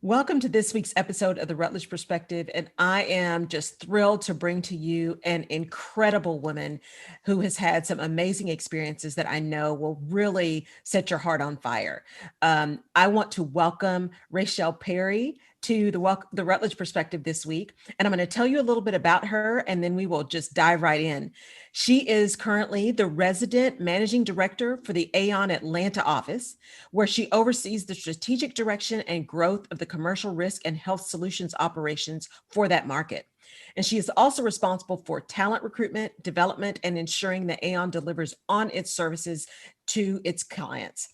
Welcome to this week's episode of the Rutledge Perspective. And I am just thrilled to bring to you an incredible woman who has had some amazing experiences that I know will really set your heart on fire. I want to welcome Rachel Perry to the Rutledge Perspective this week. And I'm going to tell you a little bit about her, and then we will just dive right in. She is currently the resident managing director for the Aon Atlanta office, where she oversees the strategic direction and growth of the commercial risk and health solutions operations for that market. And she is also responsible for talent recruitment, development, and ensuring that Aon delivers on its services to its clients.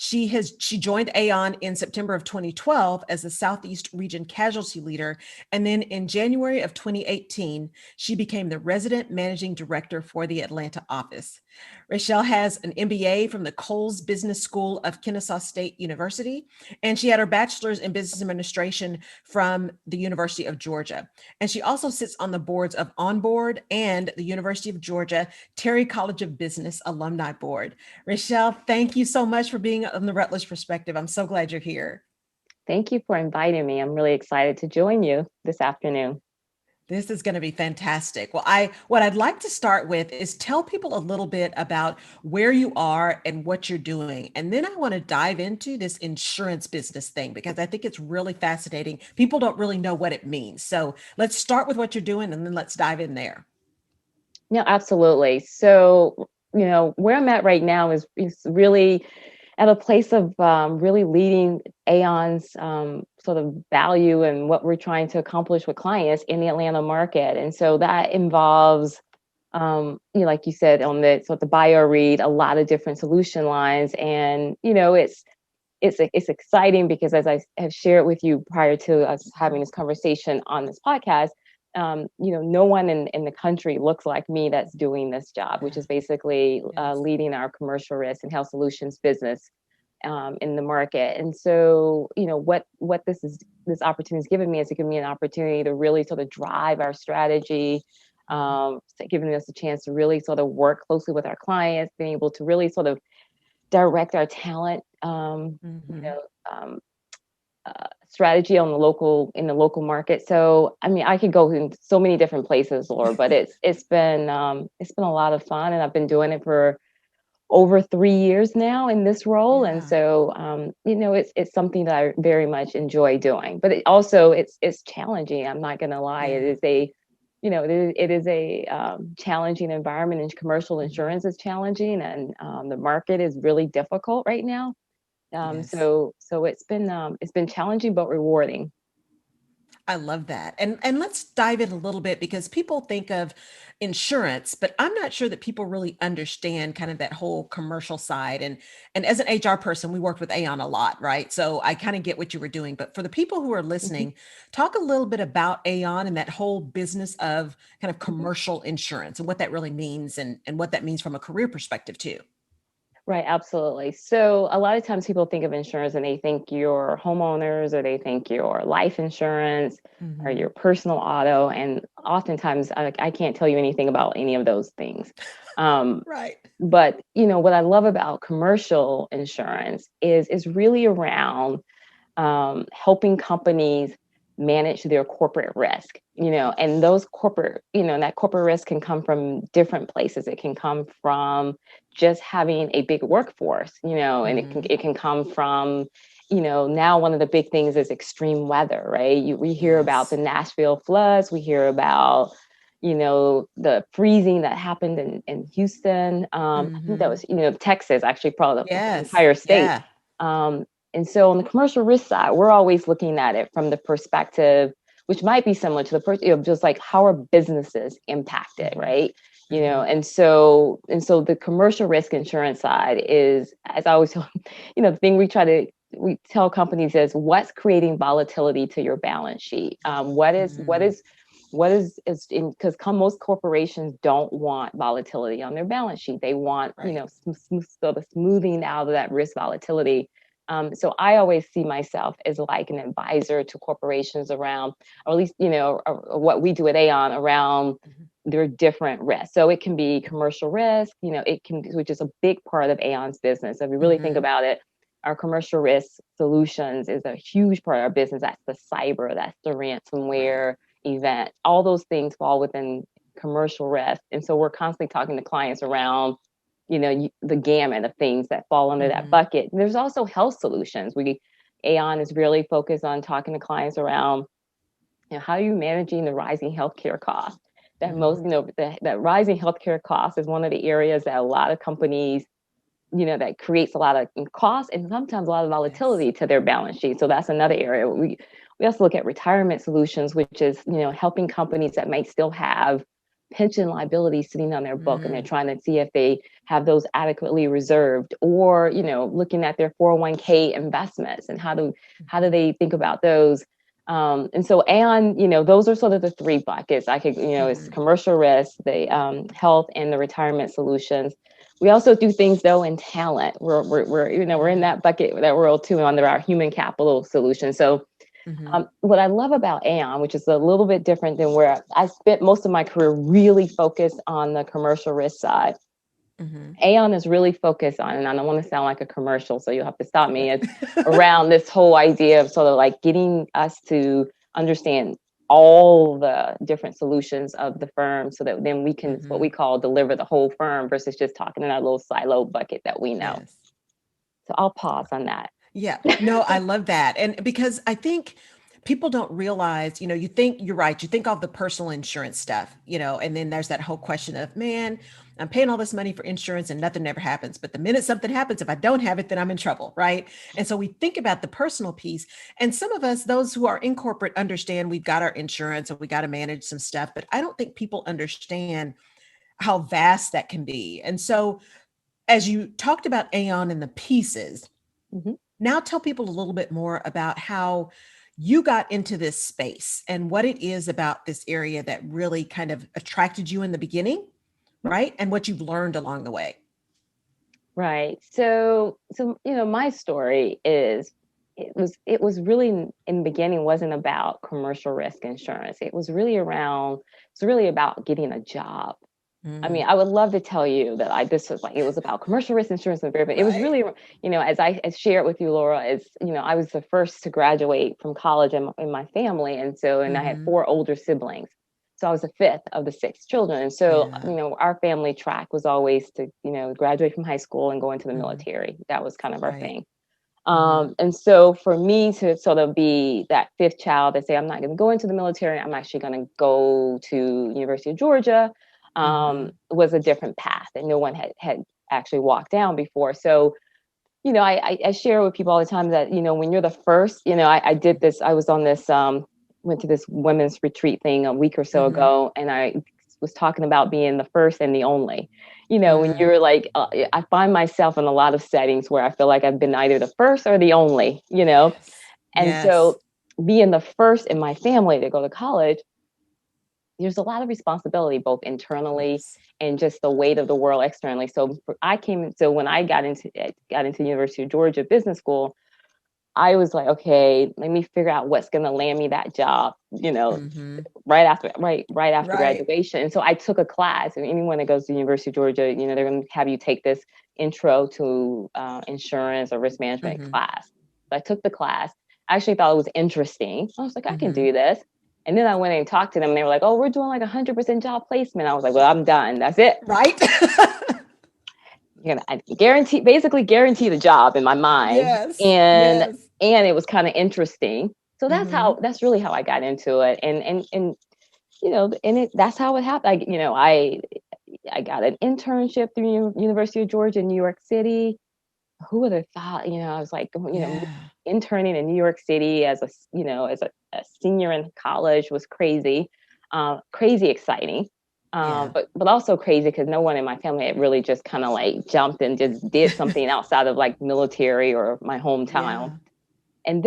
She joined Aon in September of 2012 as the Southeast Region Casualty Leader, and then in January of 2018, she became the Resident Managing Director for the Atlanta office. Rachel has an MBA from the Coles Business School of Kennesaw State University, and she had her bachelor's in business administration from the University of Georgia. And she also sits on the boards of Onboard and the University of Georgia Terry College of Business Alumni Board. Rachel, thank you so much for being on the Rutledge Perspective. I'm so glad you're here. Thank you for inviting me. I'm really excited to join you this afternoon. This is going to be fantastic. Well, what I'd like to start with is tell people a little bit about where you are and what you're doing. And then I want to dive into this insurance business thing because I think it's really fascinating. People don't really know what it means. So let's start with what you're doing and then let's dive in there. No, absolutely. So, where I'm at right now is really at a place of really leading Aon's sort of value and what we're trying to accomplish with clients in the Atlanta market. And so that involves, like you said, on the bio read, a lot of different solution lines. And, it's exciting because as I have shared with you prior to us having this conversation on this podcast, no one in the country looks like me that's doing this job, which is basically Yes. leading our commercial risk and health solutions business in the market. And so, what this opportunity has given me is to give me an opportunity to really sort of drive our strategy, giving us a chance to really sort of work closely with our clients, being able to really sort of direct our talent, Mm-hmm. strategy in the local market. So, I mean, I could go in so many different places, Laura, but it's been a lot of fun, and I've been doing it for over 3 years now in this role. And Yeah. so, it's something that I very much enjoy doing, but it's challenging. I'm not going to lie. It Yeah. is a, it is a challenging environment, and commercial Mhm. insurance is challenging, and the market is really difficult right now. Yes. So it's been challenging but rewarding. I love that. And let's dive in a little bit because people think of insurance, but I'm not sure that people really understand kind of that whole commercial side. And as an HR person, we worked with Aon a lot, right? So I kind of get what you were doing. But for the people who are Mhm, listening, talk a little bit about Aon and that whole business of kind of mhm. commercial insurance and what that really means and what that means from a career perspective too. Right, absolutely. So a lot of times people think of insurance and they think your homeowners, or they think your life insurance or Hmm. your personal auto. And oftentimes I can't tell you anything about any of those things. Um, Right. but what I love about commercial insurance is really around helping companies manage their corporate risk, and those corporate, that corporate risk can come from different places. It can come from just having a big workforce, and it can Hmm. it can come from, now one of the big things is extreme weather, right? We hear about the Yes. Nashville floods, we hear about the freezing that happened in Houston. I think that Hmm. was, Texas, actually, probably the Yes. entire state. Yeah. Um, and so on the commercial risk side, we're always looking at it from the perspective, which might be similar to the just like how are businesses impacted, Hmm. right? Hmm. And so the commercial risk insurance side is, as I always tell, the thing we tell companies is what's creating volatility to your balance sheet. What is in, because most corporations don't want volatility on their balance sheet. They want, Right. sort of smoothing out of that risk volatility. So I always see myself as like an advisor to corporations around, or at least, what we do at Aon around Mhm. their different risks. So it can be commercial risk, which is a big part of Aon's business. If you really think Mhm. about it, our commercial risk solutions is a huge part of our business. That's the cyber, that's the Right. ransomware event. All those things fall within commercial risk. And so we're constantly talking to clients around, the gamut of things that fall under that Mm-hmm. bucket. And there's also health solutions. Aon is really focused on talking to clients around, how are you managing the rising healthcare costs? That Mm-hmm. that rising healthcare costs is one of the areas that a lot of companies, that creates a lot of cost and sometimes a lot of Yes. volatility to their balance sheet. So that's another area. We also look at retirement solutions, which is, helping companies that might still have pension liabilities sitting on their book, and they're Mm. trying to see if they have those adequately reserved, or, looking at their 401k investments and how do Mhm. they think about those. And so, those are sort of the three buckets. It's Mhm. commercial risk, the health, and the retirement solutions. We also do things though in talent. We're in Mhm. that bucket, that world too, under our human capital solution. So Mhm. what I love about Aon, which is a little bit different than where I spent most of my career, really focused on the commercial risk side. Mhm. Aon is really focused on, and I don't want to sound like a commercial, so you'll have to stop me. Good. It's around this whole idea of sort of like getting us to understand all the different solutions of the firm, so that then we can, what we Mhm. call, deliver the whole firm versus just talking in our little silo bucket that we know. Yes. So I'll pause on that. Yeah. No, I love that. And because I think people don't realize, you think you're right. You think of the personal insurance stuff, and then there's that whole question of, man, I'm paying all this money for insurance and nothing ever happens. But the minute something happens, if I don't have it, then I'm in trouble. Right. And so we think about the personal piece. And some of us, those who are in corporate, understand we've got our insurance and we got to manage some stuff. But I don't think people understand how vast that can be. And so as you talked about Aon and the pieces, Mhm. now tell people a little bit more about how you got into this space and what it is about this area that really kind of attracted you in the beginning, right? And what you've learned along the way. Right. So my story is, it was really, in the beginning, wasn't about commercial risk insurance. It's really about getting a job. I Mm, mean, I would love to tell you that this was like, it was about commercial risk insurance and very, but it was right. really, as shared with you, Laura, I was the first to graduate from college in my family. And I had Mm-hmm. four older siblings. So I was the fifth of the six children. And so, Yeah. our family track was always to, graduate from high school and go into the Mm-hmm. military. That was kind of our Right. thing. Mm-hmm. And so for me to sort of be that fifth child that say, I'm not going to go into the military, I'm actually going to go to University of Georgia, Mm-hmm. was a different path that no one had actually walked down before. So, I share with people all the time that, when you're the first, I did this, I was on this, went to this women's retreat thing a week or so Mm-hmm. ago, and I was talking about being the first and the only. When Mm, you're like, I find myself in a lot of settings where I feel like I've been either the first or the only. yes. And Yes. so being the first in my family to go to college, there's a lot of responsibility, both Of internally course. and just the weight of the world externally. So when I got into University of Georgia Business School, I was like, okay, let me figure out what's going to land me that job, Mm-hmm. right after Right. graduation. And so I took a class, and anyone that goes to University of Georgia, they're going to have you take this intro to insurance or risk management Mm-hmm. class. So I took the class. I actually thought it was interesting. I was like, I can Mm-hmm. do this. And then I went and talked to them, and they were like, oh, we're doing like 100% job placement. I was like, well, I'm done. That's it. Right. I basically guarantee the job in my mind. yes. and Yes. and it was kind of interesting. So Mm-hmm. that's really how I got into it. And that's how it happened. I got an internship through University of Georgia in New York City. Who would have thought? I was like, Yeah. interning in New York City as a senior in college was crazy, crazy exciting. Yeah. But also crazy because no one in my family had really just kind of like jumped and just did something outside of like military or my hometown. Yeah. And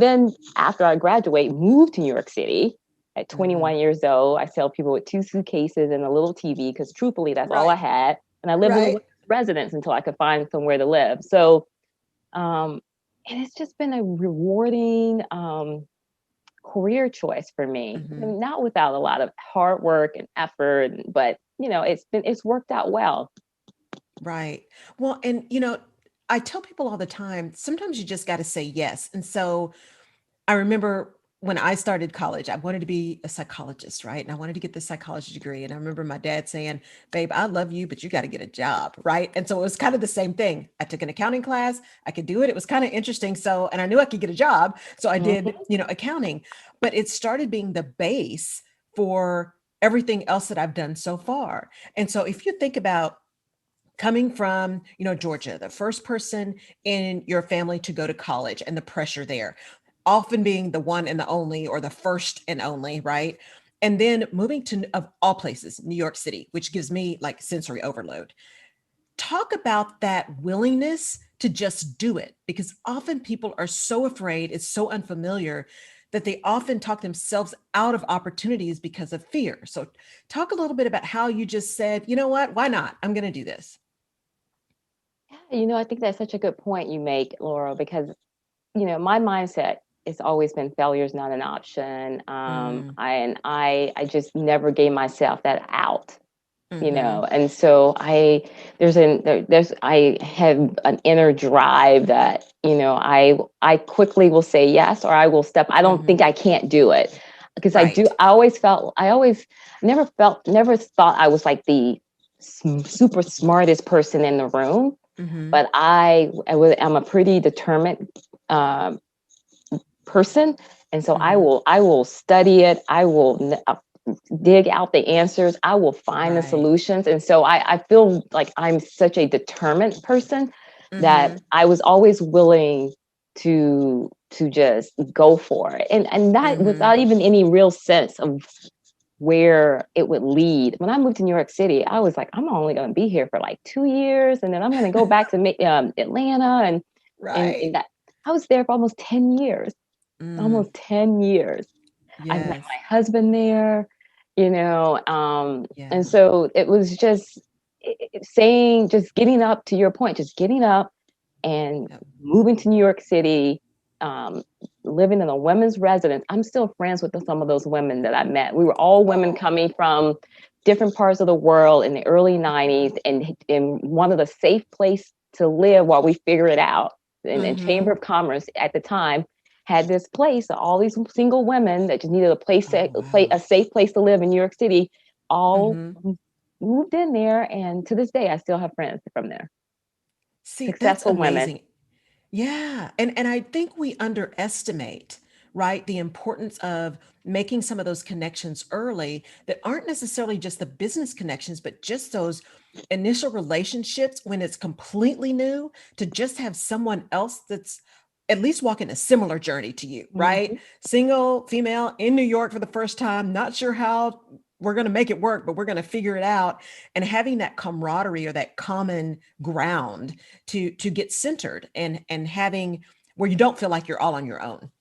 then after I graduate, moved to New York City at Mm-hmm. 21 years old. I sell people with two suitcases and a little TV because truthfully, that's all I Right. had. And I lived in a Right. residence until I could find somewhere to live. So, um, and it's just been a rewarding career choice for me, Mm-hmm. not without a lot of hard work and effort, but it's worked out well. Right. Well, and I tell people all the time, sometimes you just got to say yes. And so I remember when I started college, I wanted to be a psychologist, right? And I wanted to get the psychology degree. And I remember my dad saying, "Babe, I love you, but you got to get a job," right? And so it was kind of the same thing. I took an accounting class, I could do it. It was kind of interesting. So, and I knew I could get a job. So I did, Mhm. accounting, but it started being the base for everything else that I've done so far. And so if you think about coming from Georgia, the first person in your family to go to college and the pressure there, often being the one and the only or the first and only, right? And then moving to, of all places, New York City, which gives me like sensory overload. Talk about that willingness to just do it, because often people are so afraid, it's so unfamiliar, that they often talk themselves out of opportunities because of fear. So talk a little bit about how you just said, you know what, why not, I'm going to do this. I think that's such a good point you make, Laura, because my mindset has always been failure is not an option. Mm, I just never gave myself that out. mm-hmm. And so I have an inner drive that I quickly will say yes, or I will step. I don't Mm-hmm. think I can't do it, because Right. I always never thought I was like the super smartest person in the room, Mm-hmm. but I'm a pretty determined um, person, and so I Mm-hmm. will I will study it. I will dig out the answers. I will find the Right. solutions. And so I feel like I'm such a determined person that Mm-hmm. I was always willing to just go for it. And that Mm-hmm. without even any real sense of where it would lead. When I moved to New York City, I was like, I'm only going to be here for like 2 years, and then I'm going to go back to Atlanta, and Right. that I was there for Mm. almost 10 years. I met Yes. my husband there, and Yeah. so it was just saying, just getting up, to your point, just getting up and Yep. moving to New York City, um, living in a women's residence. I'm still friends with some of those women that I met. We were all women Oh. coming from different parts of the world in the early 90s, and one of the safe place to live while we figure it out. And Mm-hmm. Chamber of Commerce at the time had this place, all these single women that just needed a place Oh, to play wow. a safe place to live in New York City, all Mm-hmm. moved in there, and to this day I still have friends from there, See, that's successful women. amazing. Yeah. And I think we underestimate, right, the importance of making some of those connections early that aren't necessarily just the business connections, but just those initial relationships when it's completely new, to just have someone else that's at least walking a similar journey to you, right? Mhm. Single female in New York for the first time, not sure how we're going to make it work, but we're going to figure it out. And having that camaraderie or that common ground to get centered, and having where you don't feel like you're all on your own,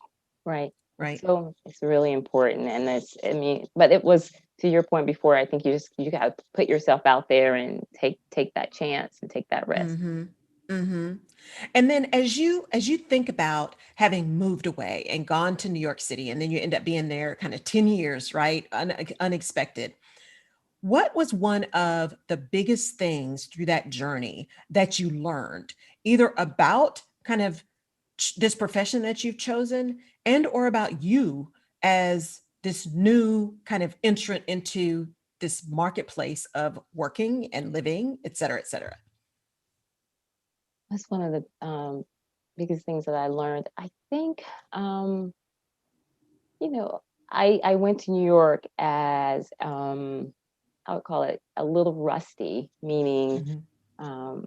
Right. right? It's really important. And I mean, but it was, to your point before, I think you got to put yourself out there and take that chance and take that risk. Mm-hmm. Mm-hmm. And then as you think about having moved away and gone to New York City, and then you end up being there kind of 10 years, right? Unexpected. What was one of the biggest things through that journey that you learned, either about kind of this profession that you've chosen, and or about you as this new kind of entrant into this marketplace of working and living, et cetera, et cetera? That's one of the biggest things that I learned. I think, um, you know, I went to New York as, I would call it a little rusty, meaning, Mm-hmm. um,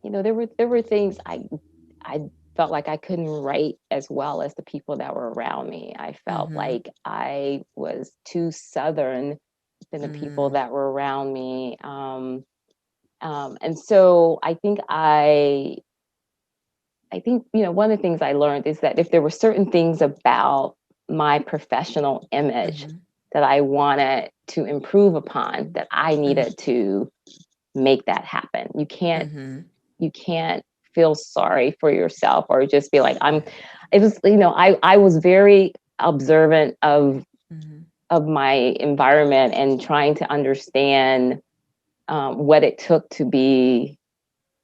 there were things I felt like I couldn't write as well as the people that were around me. I felt Mm-hmm. like I was too Southern than the people Mm, that were around me. And so I think, one of the things I learned is that if there were certain things about my professional image mm-hmm. that I wanted to improve upon, that I Mm-hmm. needed to make that happen. Mm-hmm. You can't feel sorry for yourself or just be like, Right. it was, I was very observant Mm-hmm. of my environment and trying to understand what it took to be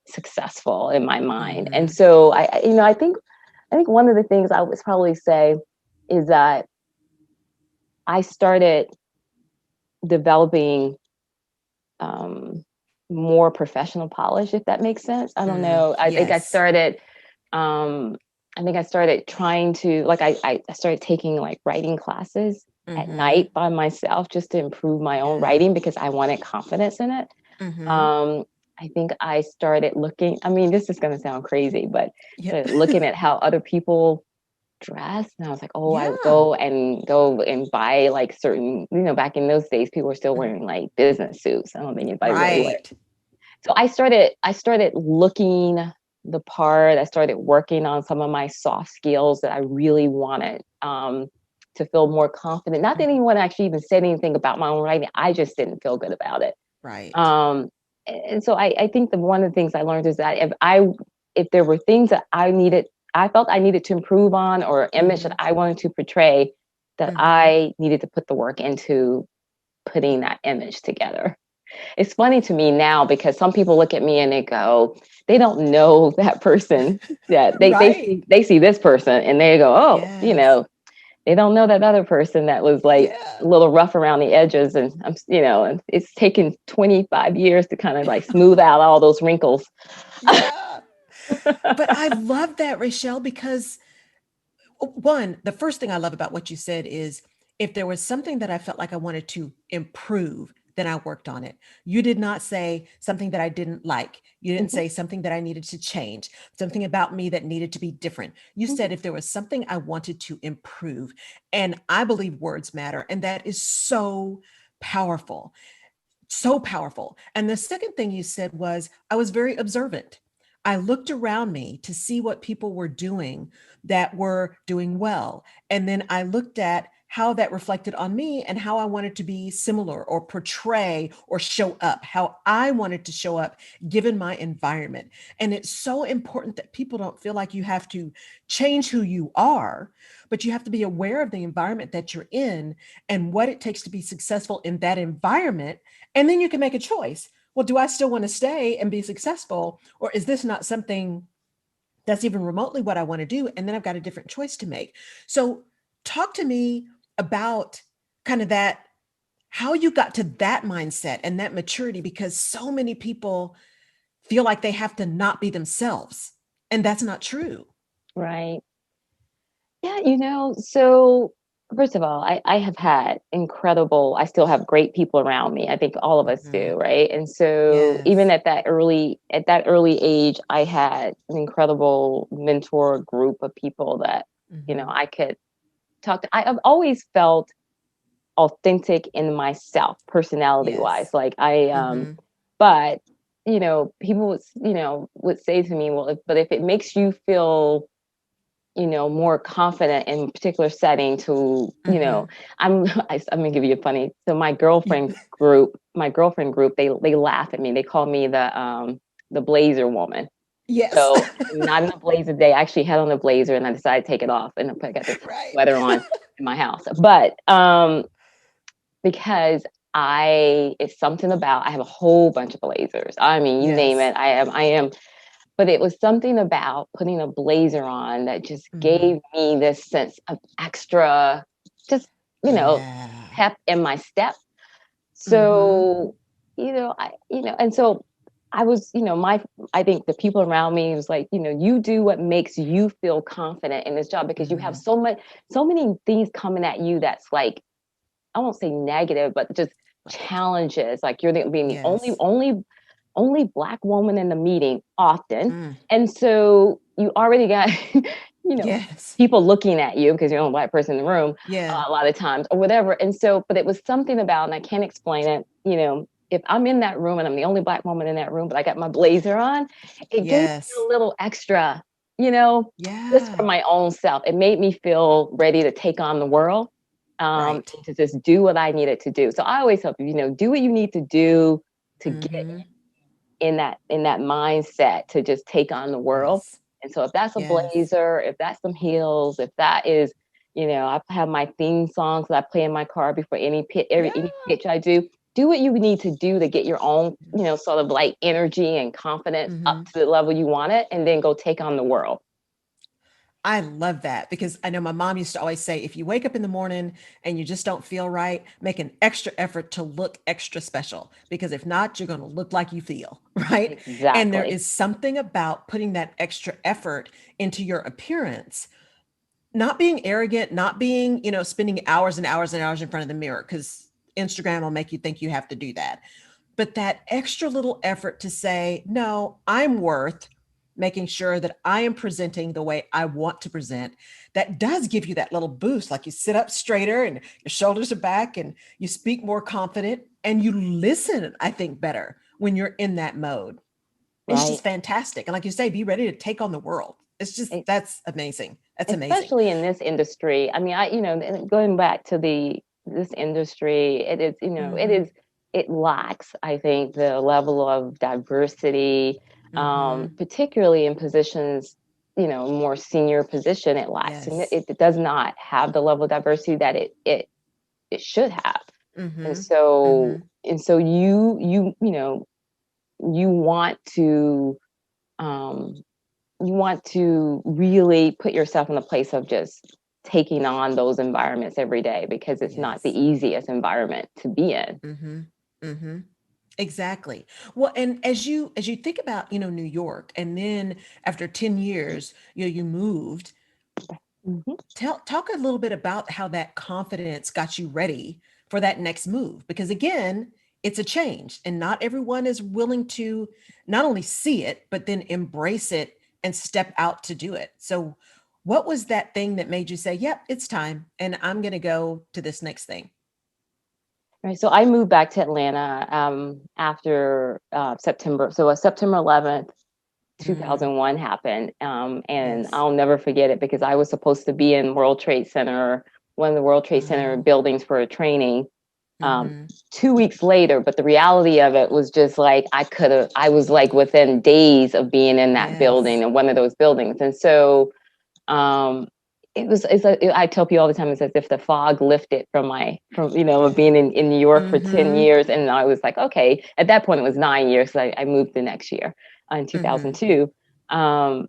successful in my mind. And Mhm. so I think one of the things I would probably say is that I started developing um, more professional polish, if that makes sense. I don't know. Yes. Um, I think I started trying to like I started taking like writing classes at Mhm. night by myself just to improve my own Yeah. writing because I wanted confidence in it. Mhm. Um, I think I started looking. I mean, this is going to sound crazy, but Yep. looking at how other people dress, and I was like, oh, I would Yeah. go and buy like certain. Back in those days, people were still Mhm. wearing like business suits. I don't think anybody really wear. Right. So I started looking the part. I started working on some of my soft skills that I really wanted to feel more confident. Not that Mhm. anyone actually even said anything about my own writing. I just didn't feel good about it. Right. Um, and so I think that one of the things I learned is that if there were things that I felt I needed to improve on, or image that Mhm. I wanted to portray, that Mhm. I needed to put the work into putting that image together. It's funny to me now because some people look at me and they go, they don't know that person. Yeah, Right. they see this person and they go, oh, Yes. they don't know that other person that was like Yeah. a little rough around the edges, and and it's taken 25 years to kind of like smooth out all those wrinkles. Yeah. But I love that, Rachel, because one, the first thing I love about what you said is if there was something that I felt like I wanted to improve, then I worked on it. You did not say something that I didn't like. You didn't Mhm, say something that I needed to change, something about me that needed to be different. You mhm. said if there was something I wanted to improve. And I believe words matter. And that is so powerful, so powerful. And the second thing you said was, I was very observant. I looked around me to see what people were doing that were doing well. And then I looked at how that reflected on me and how I wanted to be similar or portray or show up, how I wanted to show up given my environment. And it's so important that people don't feel like you have to change who you are, but you have to be aware of the environment that you're in and what it takes to be successful in that environment, and then you can make a choice. Well, do I still want to stay and be successful? Or is this not something that's even remotely what I want to do? And then I've got a different choice to make. So, talk to me about kind of that, how you got to that mindset and that maturity, because so many people feel like they have to not be themselves. And that's not true. Right. Yeah, so first of all, I have had I still have great people around me. I think all of us Mhm. do, right? And so even Yes. at that early age, I had an incredible mentor group of people that, Hmm. I could talk to. I've always felt authentic in myself, personality wise. Yes. Like Hmm. but people would say to me, well, but if it makes you feel more confident in a particular setting to, Hmm. I'm gonna give you a funny. So my girlfriend group, they laugh at me. They call me the blazer woman. Yes. So I'm not in a blazer today. I actually had on a blazer and I decided to take it off and I got this Right. sweater on in my house. But because it's something about, I have a whole bunch of blazers. I mean, you name Yes. it. I am but it was something about putting a blazer on that just Hmm. gave me this sense of extra, just, you know, Yeah. pep in my step. Hmm. So, and so I was, I think the people around me was like, you do what makes you feel confident in this job because you have Hmm. so many things coming at you that's like, I won't say negative, but just Right. challenges. Like being the only, Yes. only Black woman in the meeting often. Mm. And so you already got, Yes. people looking at you because you're the only Black person in the room Yeah. a lot of times or whatever. And so, but it was something about, and I can't explain it, if I'm in that room and I'm the only Black woman in that room, but I got my blazer on, it gave me a Yes. little extra, you know, just for Yeah. my own self. It made me feel ready to take on the world, Right. and to just do what I needed to do. So I always help you, do what you need to do to get Hmm. in that mindset to just take on the world. Yes. And so if that's a Yes. blazer, if that's some heels, if that is, I have my theme songs that I play in my car before any Yeah. pitch I do. do what you need to do to get your own, sort of like energy and confidence up Mm-hmm. to the level you want it, and then go take on the world. I love that because I know my mom used to always say, if you wake up in the morning and you just don't feel right, make an extra effort to look extra special because if not, you're going to look like you feel, right? And there Exactly. is something about putting that extra effort into your appearance, not being arrogant, not being, spending hours and hours and hours in front of the mirror because Instagram will make you think you have to do that. But that extra little effort to say, no, I'm worth making sure that I am presenting the way I want to present, that does give you that little boost. Like you sit up straighter and your shoulders are back and you speak more confident and you listen, I think, better when you're in that mode. It's Right. just fantastic. And like you say, be ready to take on the world. It's just, E- that's amazing. That's amazing. Especially in this industry. I mean, going back to this industry, it is, Mm-hmm. it lacks, I think, the level of diversity, Mm-hmm. particularly in positions, more senior position. It lacks, and Yes. it does not have the level of diversity that it should have. And Mm-hmm. so, Mm-hmm. you want to, um, really put yourself in the place of just taking on those environments every day, because it's not the Yes. easiest environment to be in. Mm-hmm. Mm-hmm. Exactly. Well, and as you think about, New York, and then after 10 years, you moved, Mhm. talk a little bit about how that confidence got you ready for that next move. Because again, it's a change, and not everyone is willing to not only see it, but then embrace it and step out to do it. So what was that thing that made you say, yep, it's time, and I'm going to go to this next thing? Right. So I moved back to Atlanta after September. So September 11th, Mm, 2001 happened. And yes. I'll never forget it because I was supposed to be in World Trade Center, one of the World Trade Center Wow. buildings, for a training um, Mm-hmm. 2 weeks later. But the reality of it was just like I was like within days of being in that building, Yes. in one of those buildings. And so um, I tell people all the time, it's as if the fog lifted from being in New York for 10 Mm-hmm. years. And I was like, okay, at that point it was 9 years. So I moved the next year in Mm-hmm. 2002. Um,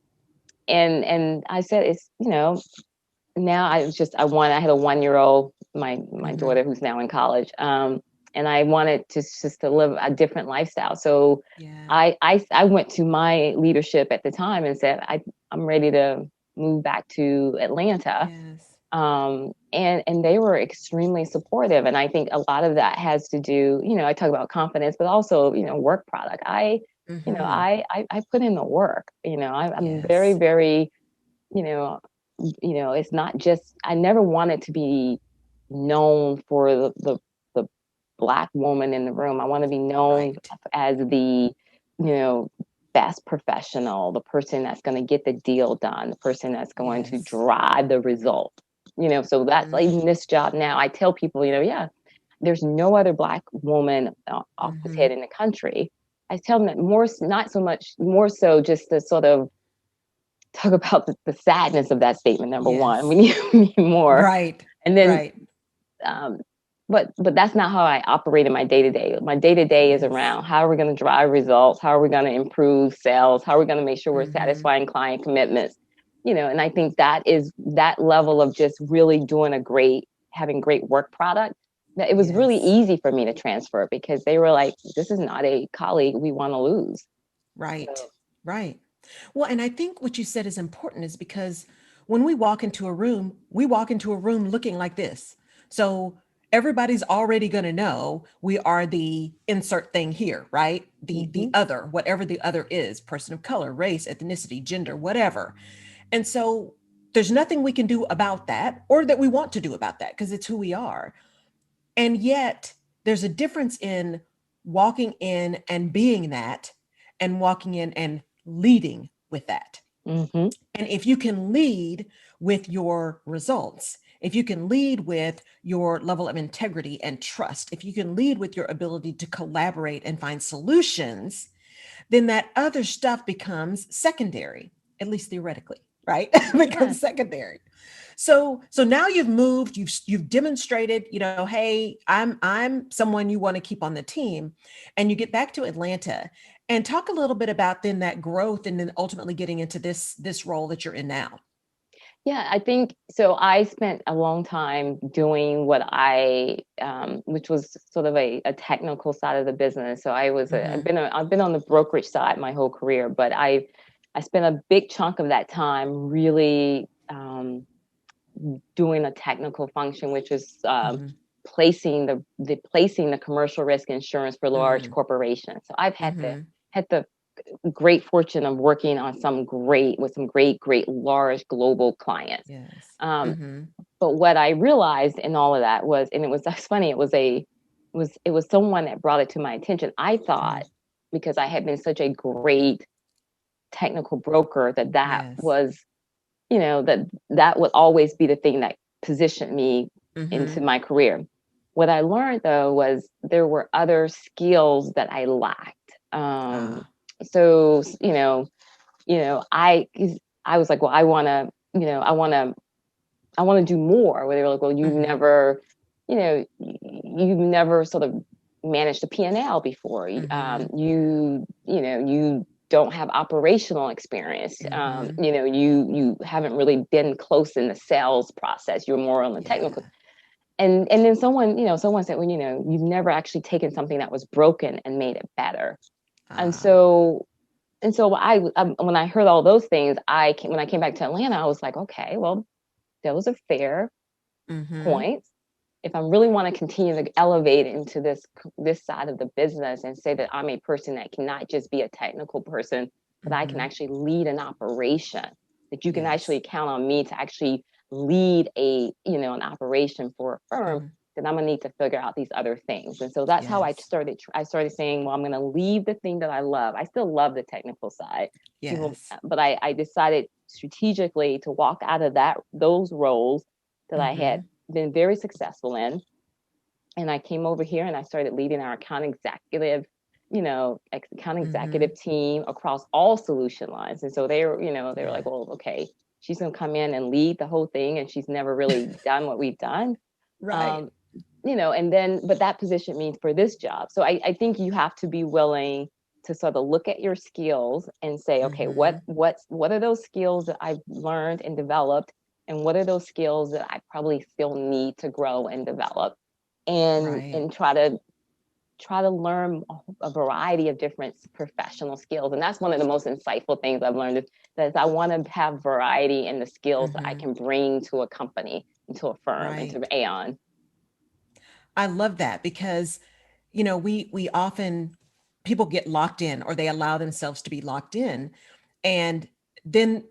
and I said, it's, now I had a 1 year old, my Mm-hmm. daughter, who's now in college. And I wanted to live a different lifestyle. So Yeah. I went to my leadership at the time and said, I'm ready to move back to Atlanta. Yes. And they were extremely supportive. And I think a lot of that has to do, I talk about confidence, but also, work product. Mm-hmm. I put in the work. I'm very, Yes. very, you know, it's not just, I never wanted to be known for the black woman in the room. I want to be known Right. as the, you know, best professional, the person that's going to get the deal done, the person that's going to Yes. drive the result. So that's like Mm-hmm. in this job now. I tell people, yeah, there's no other black woman off this Mm-hmm. head in the country. I tell them that more, not so much, more so just to sort of talk about the sadness of that statement. Number one, we Yes. need, we need more. Right. And then Right. um, but that's not how I operate in my day to day. My day to day is Yes. around how are we going to drive results, how are we going to improve sales, how are we going to make sure we're Mm-hmm. satisfying client commitments, and I think that is that level of just really having great work product. That it was really Yes. easy for me to transfer because they were like, this is not a colleague we want to lose. Right. So, Right. Well, and I think what you said is important is because when we walk into a room, we walk into a room looking like this. So everybody's already going to know we are the insert thing here, right? The mhm. other, whatever the other is, person of color, race, ethnicity, gender, whatever. And so there's nothing we can do about that or that we want to do about that because it's who we are. And yet there's a difference in walking in and being that and walking in and leading with that. Mhm. And if you can lead with your results, if you can lead with your level of integrity and trust, if you can lead with your ability to collaborate and find solutions, then that other stuff becomes secondary, at least theoretically. right? Yeah. Becomes secondary. So now you've moved, you've demonstrated, hey, I'm someone you want to keep on the team, and you get back to Atlanta, and talk a little bit about then that growth, and then ultimately getting into this role that you're in now. Yeah, I think so. I spent a long time doing which was sort of a technical side of the business. So Mm-hmm. I've been on the brokerage side my whole career, but I spent a big chunk of that time really doing a technical function, which is Mm-hmm. placing the commercial risk insurance for large Mm-hmm. corporations. So I've Mm-hmm. had the great fortune of working on some great large global clients. Yes. Um, Mm-hmm. but what I realized in all of that was, and that's funny, it was someone that brought it to my attention. I Mm-hmm. thought because I had been such a great technical broker that Yes. was, that would always be the thing that positioned me Mm-hmm. into my career. What I learned though was there were other skills that I lacked. Ah. So you know, I was like, well, I want to do more. Where they were like, well, Mm-hmm. you've never sort of managed a P&L before. Mm-hmm. You don't have operational experience. Mm-hmm. You haven't really been close in the sales process. You're more on the technical. Yeah. And then someone said, well, you've never actually taken something that was broken and made it better. And Ah. so when I heard all those things, when I came back to Atlanta, I was like, okay, well, those are fair Mm-hmm. points. If I really want to continue to elevate into this side of the business and say that I'm a person that cannot just be a technical person, but I can Mm-hmm. actually lead an operation, that you can Yes. actually count on me to actually lead an operation for a firm, Mm-hmm. then I'm gonna need to figure out these other things. And so that's how Yes. I started saying, well, I'm gonna leave the thing that I love. I still love the technical side, Yes. but I decided strategically to walk out of those roles that I had Mm-hmm. been very successful in. And I came over here and I started leading our account Mm-hmm. executive team across all solution lines. And so they were Yeah. like, well, okay, she's going to come in and lead the whole thing. And she's never really done what we've done. Right. Um, but that positioned me for this job. So I think you have to be willing to sort of look at your skills and say, okay, Mm-hmm. what are those skills that I've learned and developed, and what are those skills that I probably still need to grow and develop, Right. and try to learn a variety of different professional skills. And that's one of the most insightful things I've learned is that I want to have variety in the skills that I Mm-hmm. can bring to a company, into a firm, into Right. Aon. I love that because, we often, people get locked in, or they allow themselves to be locked in, and then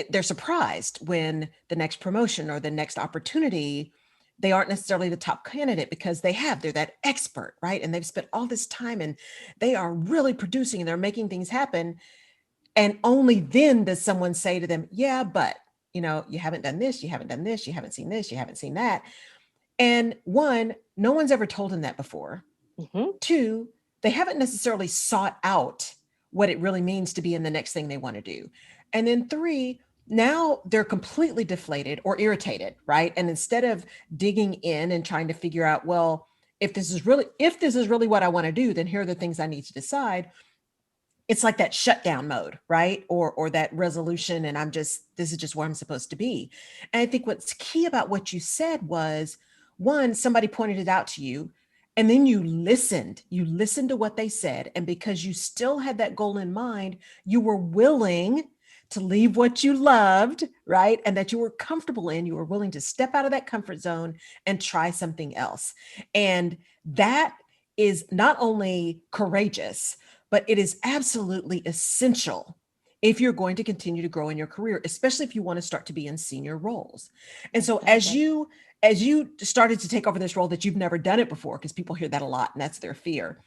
they're surprised when the next promotion or the next opportunity, they aren't necessarily the top candidate because they're that expert, right? And they've spent all this time, and they are really producing, and they're making things happen. And only then does someone say to them, yeah, but you haven't done this, you haven't done this, you haven't seen this, you haven't seen that. And one, no one's ever told them that before. Mm-hmm. Two, they haven't necessarily sought out what it really means to be in the next thing they want to do. And then three, now they're completely deflated or irritated, right? And instead of digging in and trying to figure out, well, if this is really what I want to do, then here are the things I need to decide. It's like that shutdown mode, right? Or that resolution, and this is just where I'm supposed to be. And I think what's key about what you said was, one, somebody pointed it out to you, and then you listened to what they said, and because you still had that goal in mind, you were willing to leave what you loved, right? And that you were comfortable in, you were willing to step out of that comfort zone and try something else. And that is not only courageous, but it is absolutely essential if you're going to continue to grow in your career, especially if you want to start to be in senior roles. And so as Exactly. you started to take over this role that you've never done it before, because people hear that a lot and that's their fear,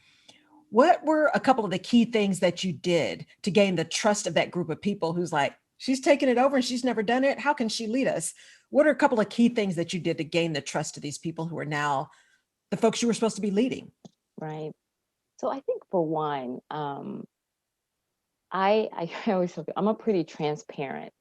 what were a couple of the key things that you did to gain the trust of that group of people who's like, she's taking it over and she's never done it, how can she lead us? What are a couple of key things that you did to gain the trust of these people who are now the folks you were supposed to be leading? Right. So I think for one, I always feel I'm a pretty transparent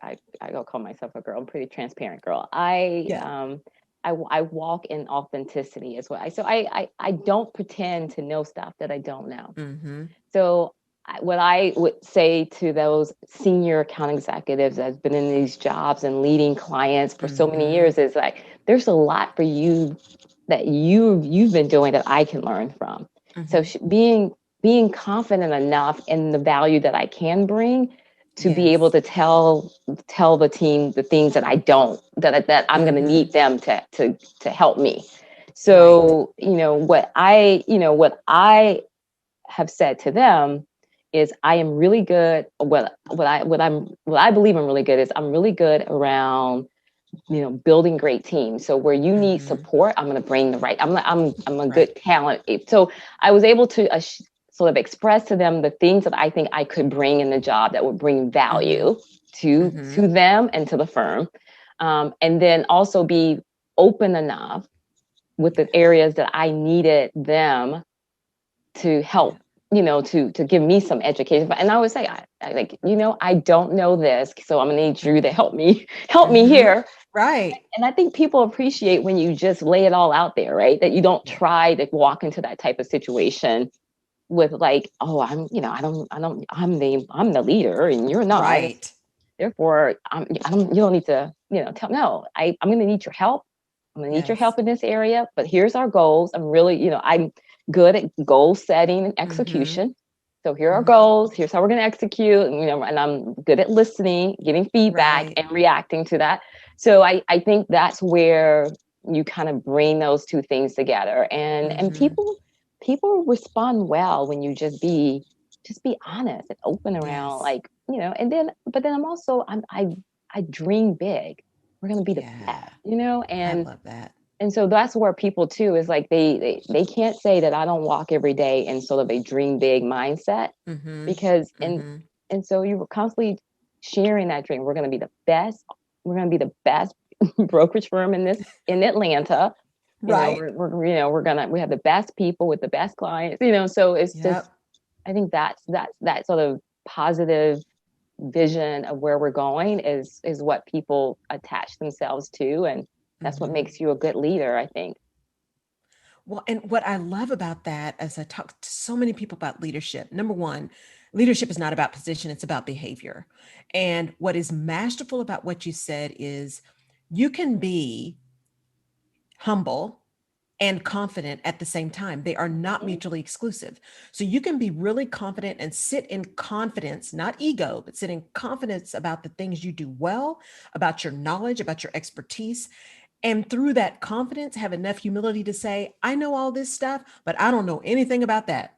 I don't call myself a girl. I'm a pretty transparent girl. I Yeah. I walk in authenticity is what I don't pretend to know stuff that I don't know. Mm-hmm. So what I would say to those senior account executives that's been in these jobs and leading clients for so many Mm-hmm. years is like, there's a lot for you that you've been doing that I can learn from. So Mm-hmm. being confident enough in the value that I can bring to be able Yes. to tell the team the things that I don't that I'm going to Mm-hmm. need them to help me. Right. So what I have said to them is I am really good. What I believe I'm really good is I'm really good around building great teams. So where you need Mm-hmm. support, I'm going to bring the right. I'm a Right. good talent. So I was able to sort of express to them the things that I think I could bring in the job that would bring Mm-hmm. value to Mm-hmm. to them and to the firm, and then also be open enough with the areas that I needed them to Yeah. help, to give me some education. And I would say, I like, I don't know this, so I'm gonna need you to Mm-hmm. help me, help me Mm-hmm. here. Right. And I think people appreciate when you just lay it all out there, right? That you don't Yeah. try to walk into that type of situation with like, oh, I'm the leader and you're not. And Right. therefore, you don't need to, tell, no, I'm going to need your help. I'm going to need your Yes. help in this area, but here's our goals. I'm good at goal setting and Mm-hmm. execution. So here are Mm-hmm. goals. Here's how we're going to execute. And I'm good at listening, getting feedback, Right. and reacting to that. So I think that's where you kind of bring those two things together, and Mm-hmm. people respond well when you just be honest and open around, Yes. like, but then I dream big. We're going to be the best, Yeah. I and love that. so that's where people too is like they can't say that I don't walk every day in sort of a dream big mindset, Mm-hmm. because Mm-hmm. and so you were constantly sharing that dream. We're going to be the best. We're going to be the best brokerage firm in Atlanta. Right. We have the best people with the best clients. So it's just, Yep. I think that sort of positive vision of where we're going is what people attach themselves to, and that's what Mm-hmm. makes you a good leader, I think. Well, and what I love about that, as I talk to so many people about leadership, number one, leadership is not about position, it's about behavior. And what is masterful about what you said is you can be humble and confident at the same time. They are not Mhm. mutually exclusive. So you can be really confident and sit in confidence, not ego, but sit in confidence about the things you do well, about your knowledge, about your expertise. And through that confidence, have enough humility to say, I know all this stuff, but I don't know anything about that.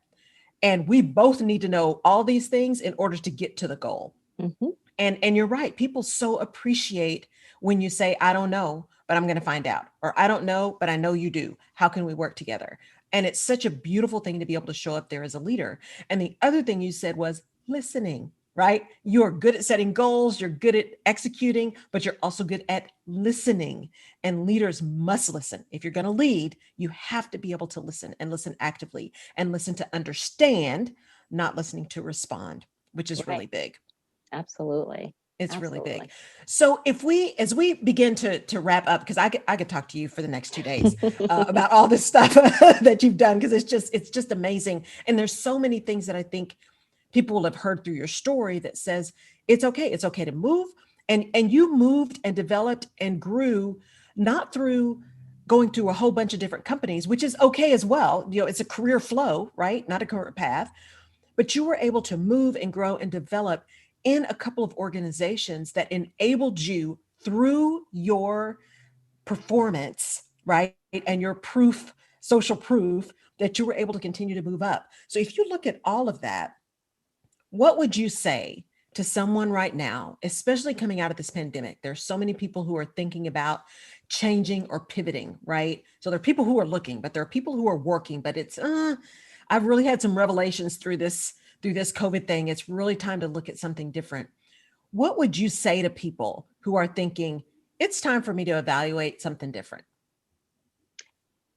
And we both need to know all these things in order to get to the goal. Mhm. And you're right. People so appreciate when you say, I don't know, but I'm going to find out. Or I don't know, but I know you do. How can we work together? And it's such a beautiful thing to be able to show up there as a leader. And the other thing you said was listening, right? You're good at setting goals, you're good at executing, but you're also good at listening. And leaders must listen. If you're going to lead, you have to be able to listen and listen actively and listen to understand, not listening to respond, which is Right. really big. Absolutely. It's really big. Absolutely. So if we, as we begin to wrap up, because I could talk to you for the next 2 days about all this stuff that you've done, because it's just amazing. And there's so many things that I think people will have heard through your story that says it's okay to move, and you moved and developed and grew, not through going through a whole bunch of different companies, which is okay as well. It's a career flow, right? Not a career path, but you were able to move and grow and develop in a couple of organizations that enabled you through your performance, right? And your proof, social proof, that you were able to continue to move up. So if you look at all of that, what would you say to someone right now, especially coming out of this pandemic? There's so many people who are thinking about changing or pivoting, right? So there are people who are looking, but there are people who are working, but I've really had some revelations through this COVID thing. It's really time to look at something different. What would you say to people who are thinking it's time for me to evaluate something different?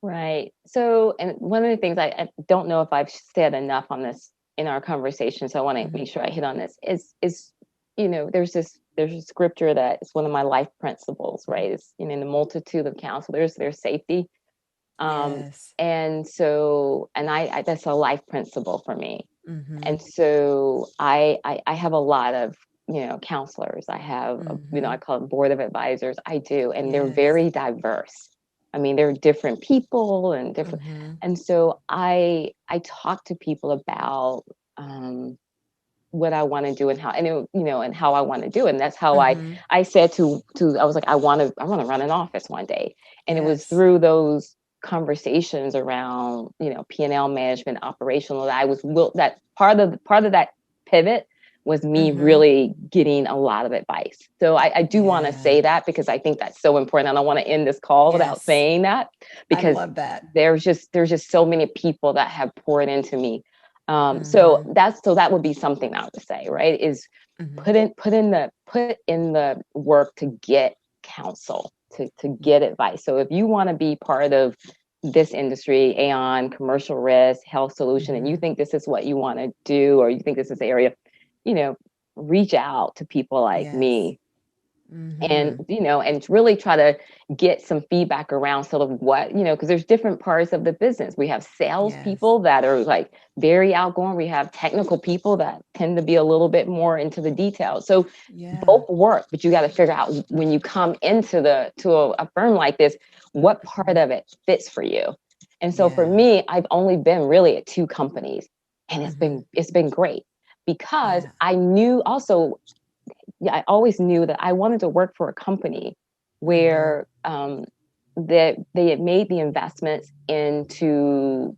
Right. So, and one of the things I don't know if I've said enough on this in our conversation, so I want to Mhm. make sure I hit on this, is there's this there's a scripture that is one of my life principles, right? It's, in the multitude of counselors, there's safety. Um, Yes. and so, and I that's a life principle for me. Mm-hmm. And so I have a lot of, counselors. I have, I Mm-hmm. call them board of advisors. I do. And they're Yes. very diverse. I mean, they're different people and different. Mm-hmm. And so I talk to people about, um, what I want to do and how, and and how I want to do it. And that's how Mm-hmm. I said I was like, I want to run an office one day. And it was Yes. through those conversations around, P&L management, operational, that I was that part of that pivot was me Mm-hmm. really getting a lot of advice. So I do want to Yeah. say that because I think that's so important. I don't want to end this call without Yes. saying that, I because love that. there's just so many people that have poured into me. So Mm-hmm. that would be something I would say, right? Is Mm-hmm. put in the work to get counsel, to get advice. So if you want to be part of this industry, Aon, commercial risk, health solution, and you Mm-hmm. think this is what you want to do, or you think this is the area, you know, reach out to people like Yes. me, and Mm-hmm. and really try to get some feedback around sort of what, because there's different parts of the business. We have sales Yes. people that are like very outgoing. We have technical people that tend to be a little bit more into the details. So Yeah. both work, but you got to figure out when you come into a firm like this, what part Mm-hmm. of it fits for you. And so for Yeah. me, I've only been really at two companies, and it's Mm-hmm. been it's been great, because Yeah. I knew also, yeah, I always knew that I wanted to work for a company Mm-hmm. where, that they had made the investments into,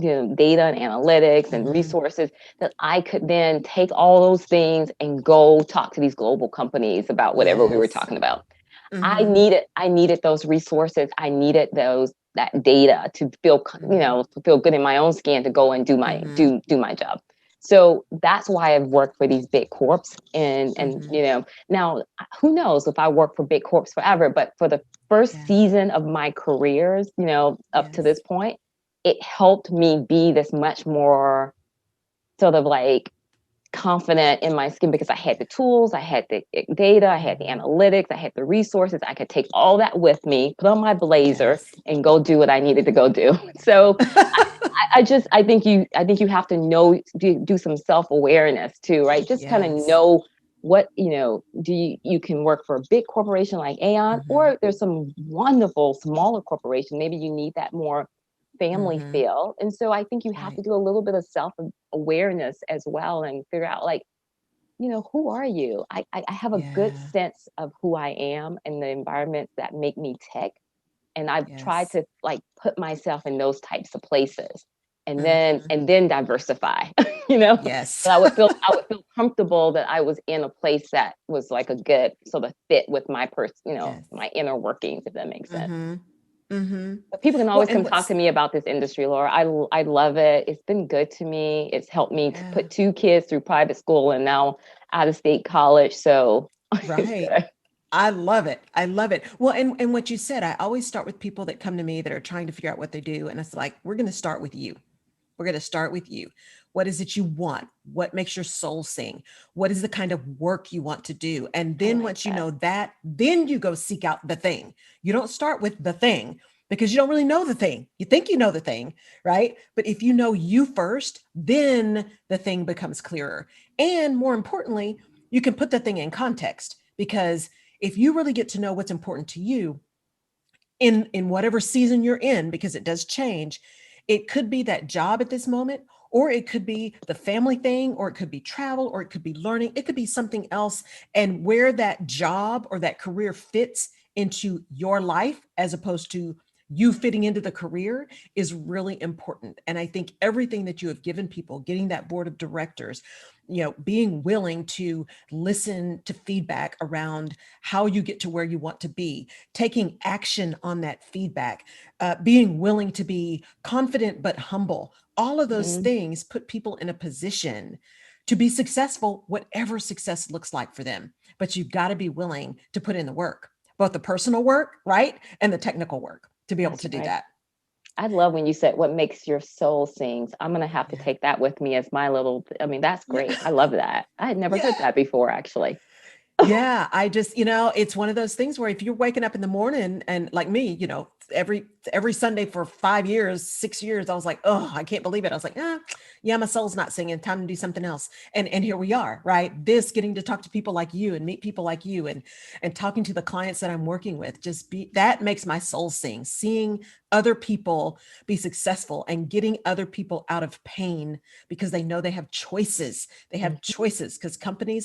data and analytics and Mm-hmm. resources, that I could then take all those things and go talk to these global companies about whatever we were Yes. talking about. I Mm-hmm. needed I needed those resources. I needed that data to feel, Mm-hmm. to feel good in my own skin, to go and do my Mm-hmm. do my job. So that's why I've worked for these big corps, and Mm-hmm. now who knows if I work for big corps forever, but for the first Yeah. season of my careers, up to this Yes. point, it helped me be this much more sort of like confident in my skin, because I had the tools, I had the data, I had the Mm-hmm. analytics, I had the resources. I could take all that with me, put on my blazer, Yes. and go do what I needed to go do. So I think you have to do some self awareness too, right? Just kind of Yes. know what, do you can work for a big corporation like Aon, Mm-hmm. or there's some wonderful smaller corporation. Maybe you need that more family Mm-hmm. feel. And so I think you have Right. to do a little bit of self awareness as well, and figure out, like, who are you? I have a good Yeah. sense of who I am and the environments that make me tick. And I've tried Yes. to, like, put myself in those types of places, and then Mm-hmm. diversify, Yes. but I would feel comfortable that I was in a place that was like a good sort of fit with my Yes. my inner workings, if that makes sense. Mm-hmm. Mm-hmm. But people can Well, always and come talk what's to me about this industry, Laura. I love it. It's been good to me. It's helped me to yeah. put two kids through private school and now out of state college. So it's Right. good. I love it. I love it. Well, and what you said, I always start with people that come to me that are trying to figure out what they do. And it's like, we're going to start with you. We're going to start with you. What is it you want? What makes your soul sing? What is the kind of work you want to do? And I then like once you that. know that, then you go seek out the thing. You don't start with the thing because you don't really know the thing. You think you know the thing, right? But if you know you first, then the thing becomes clearer. And more importantly, you can put the thing in context, because if you really get to know what's important to you, in whatever season you're in, because it does change, it could be that job at this moment, or it could be the family thing, or it could be travel, or it could be learning, it could be something else. And where that job or that career fits into your life as opposed to you fitting into the career is really important. And I think everything that you have given people, getting that board of directors, being willing to listen to feedback around how you get to where you want to be, taking action on that feedback, being willing to be confident but humble. All of those Mhm. things put people in a position to be successful, whatever success looks like for them. But you've got to be willing to put in the work, both the personal work, right? And the technical work to be able That's to do right. that. I love when you said what makes your soul sings. I'm gonna have to Yeah. take that with me as my little. I mean, that's Yeah. great. I love that. I had never heard Yeah. that before, actually. Yeah, I just, it's one of those things where if you're waking up in the morning and like me, every Sunday for 5 years, 6 years, I was like, oh, I can't believe it. I was like, yeah, my soul's not singing. Time to do something else. And here we are, right? This getting to talk to people like you and meet people like you and talking to the clients that I'm working with, that makes my soul sing. Seeing other people be successful and getting other people out of pain because they know they have choices. They have Mhm. choices because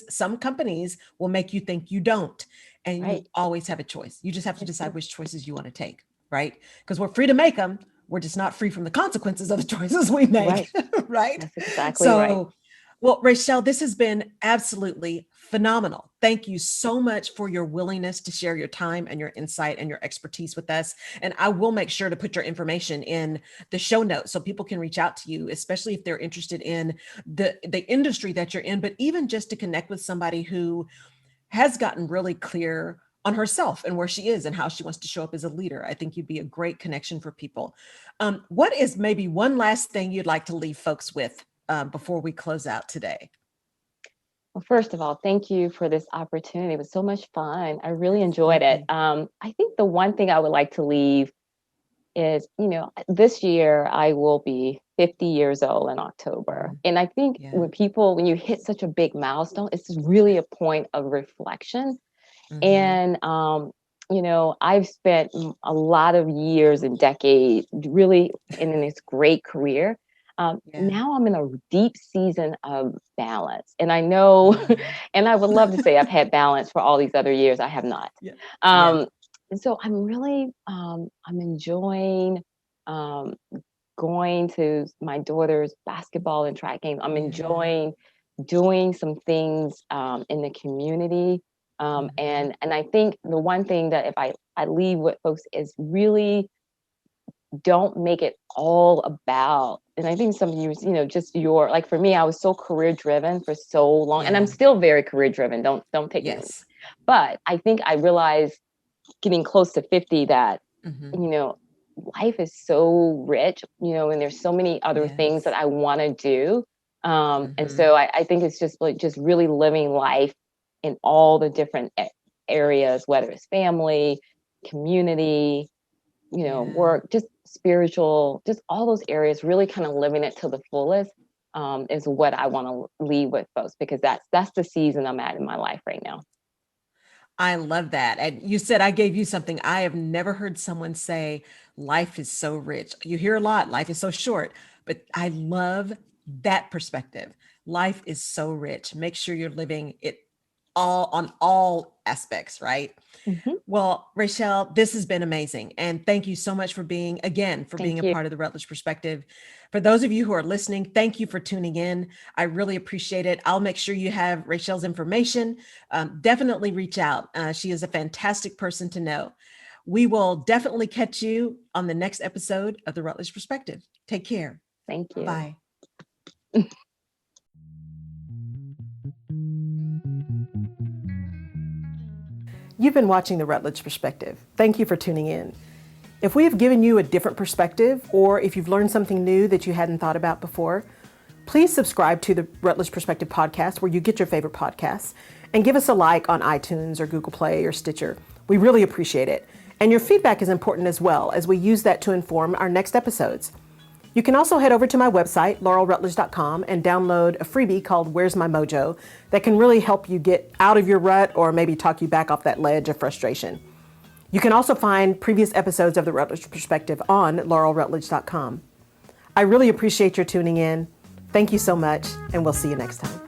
some companies will make you think you don't. And you Right. always have a choice. You just have to Yes, decide yes. which choices you want to take, right? Because we're free to make them. We're just not free from the consequences of the choices we make, Right. right? That's exactly right. So, well, Rachel, this has been absolutely phenomenal. Thank you so much for your willingness to share your time and your insight and your expertise with us. And I will make sure to put your information in the show notes so people can reach out to you, especially if they're interested in the industry that you're in, but even just to connect with somebody who has gotten really clear on herself and where she is and how she wants to show up as a leader. I think you'd be a great connection for people. What is maybe one last thing you'd like to leave folks with before we close out today? Well, first of all, thank you for this opportunity. It was so much fun. I really enjoyed it. Absolutely. I think the one thing I would like to leave is, this year I will be 50 years old in October. Mhm. And I think Yeah. when you hit such a big milestone, it's really a point of reflection. Hmm. And, I've spent a lot of years and decades really in this great career. Yeah. Now I'm in a deep season of balance. And I know, Yeah. and I would love to say I've had balance for all these other years. I have not. Yeah. Yeah. Um, and so I'm really, I'm enjoying um, going to my daughter's basketball and track games. I'm Yeah. enjoying doing some things in the community. Hmm. And I think the one thing that if I leave with folks is really don't make it all about, and I think some of you, just like for me, I was so career driven for so long, and I'm Yeah. still very career driven. Don't take me, Yes. but I think I realized getting close to 50 that, Hmm. you know, life is so rich, and there's so many other things that Yes. I want to do. And Hmm. so I think it's just like just really living life in all the different areas, whether it's family, community, Yeah. work, just spiritual, just all those areas, really kind of living it to the fullest, is what I want to leave with folks, because that's the season I'm at in my life right now. I love that. And you said I gave you something. I have never heard someone say life is so rich. You hear a lot, life is so short, but I love that perspective. Life is so rich. Make sure you're living it all on all aspects, right? Hmm. Well, Rachel, this has been amazing. And thank you so much for being Thank a you. part of the Rutledge Perspective. For those of you who are listening, thank you for tuning in. I really appreciate it. I'll make sure you have Rachel's information. Definitely reach out. She is a fantastic person to know. We will definitely catch you on the next episode of the Rutledge Perspective. Take care. Thank Bye you. bye. You've been watching the Rutledge Perspective. Thank you for tuning in. If we have given you a different perspective, or if you've learned something new that you hadn't thought about before, please subscribe to the Rutledge Perspective podcast where you get your favorite podcasts and give us a like on iTunes or Google Play or Stitcher. We really appreciate it. And your feedback is important as well, as we use that to inform our next episodes. You can also head over to my website, laurelrutledge.com, and download a freebie called Where's My Mojo that can really help you get out of your rut or maybe talk you back off that ledge of frustration. You can also find previous episodes of The Rutledge Perspective on laurelrutledge.com. I really appreciate your tuning in. Thank you so much, and we'll see you next time.